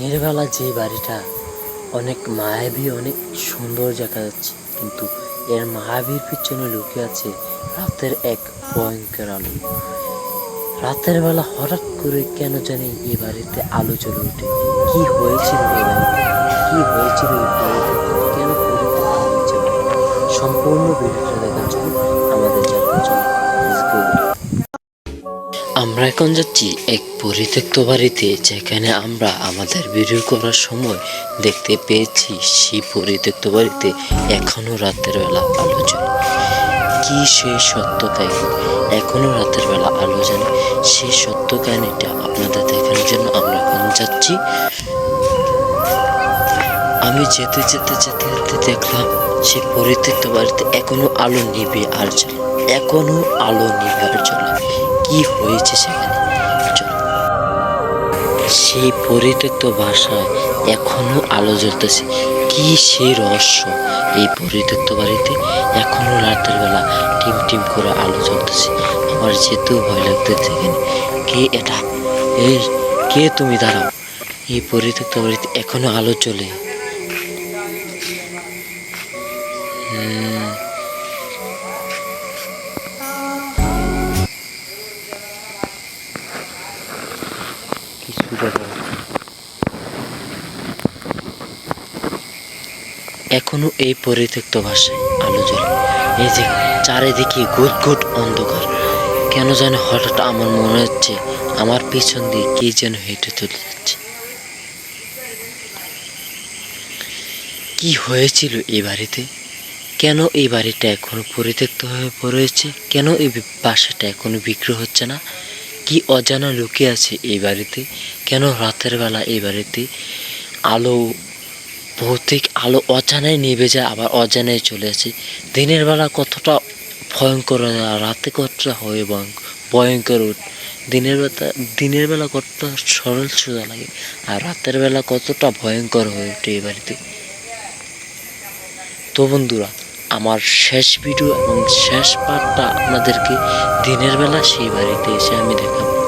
দিনের বেলা যে বাড়িটা অনেক মায়াবী, অনেক সুন্দর দেখা যাচ্ছে, কিন্তু এর মায়াবীর পিছনে লুকিয়ে আছে রাতের এক ভয়ঙ্কর আলো। রাতের বেলা হঠাৎ করে কেন জানি এই বাড়িতে আলো জ্বলে ওঠে। কি হয়েছিল এই বাড়িতে, কি হয়েছিল এই বাড়িতে, কেন পরিত্যক্ত হয়েছে বাড়িটা? সম্পূর্ণ ভিডিওটা দেখার জন্য আমাদের জানতে চলে। আমরা এখন যাচ্ছি এক পরিত্যক্ত বাড়িতে, যেখানে আমরা আমাদের ভিডিও করার সময় দেখতে পেয়েছি সেই পরিত্যক্ত বাড়িতে এখনো রাতের বেলা আলো জ্বলে। কি সেই সত্য কাহিনী, এখনো রাতের বেলা আলো জ্বলে, সেই সত্য কাহিনীটা আপনাদের দেখানোর জন্য আমরা এখন যাচ্ছি। আমি যেতে যেতে যেতে যেতে দেখলাম সেই পরিত্যক্ত বাড়িতে এখনো আলো নিভে আর জ্বলে, এখনো আলো নিভে আর জ্বলে। কি হয়েছে সেখানে? সেই পরিত্যক্ত বাসায় এখনো আলো জ্বলতেছে। কি সেই রহস্য এই পরিত্যক্ত বাড়িতে এখনো রাতের বেলা টিম টিম করে আলো জ্বলতেছে। আমার যেতেও ভয় লাগতেছে। এখানে কে এটা? এই কে তুমি? দাঁড়াও, এই পরিত্যক্ত বাড়িতে এখনো আলো জ্বলে। কিছু দেখা এখনো এই পরিত্যক্ত বাসায় আলো জ্বলে। এই যে চারিদিকে ঘুট ঘুট অন্ধকার, কেন যেন হঠাৎ আমার মনে হচ্ছে আমার পিছন দিয়ে কে যেন হেঁটে চলে যাচ্ছে। কি হয়েছিল এই বাড়িতে? কেন এই বাড়িটা এখনো পরিত্যক্ত হয়ে পড়েছে? কেন এই বাসাটা এখনো বিক্রি হচ্ছে না? কি অজানা লুকিয়ে আছে এই বাড়িতে? কেন রাতের বেলা এই বাড়িতে আলো, ভৌতিক আলো অজানায় নিভে যায়, আবার অজানায় চলে আসে? দিনের বেলা কতটা ভয়ঙ্কর, রাতে কতটা হয় ভয়ঙ্কর। দিনের বেলা কতটা সরল সোজা লাগে, আর রাতের বেলা কতটা ভয়ঙ্কর হয়ে ওঠে এই বাড়িতে। তো বন্ধুরা, আমার শেষ ভিডিও এবং শেষ পার্টটা আপনাদেরকে দিনের বেলা সেই বাড়িতে এসে আমি দেখাবো।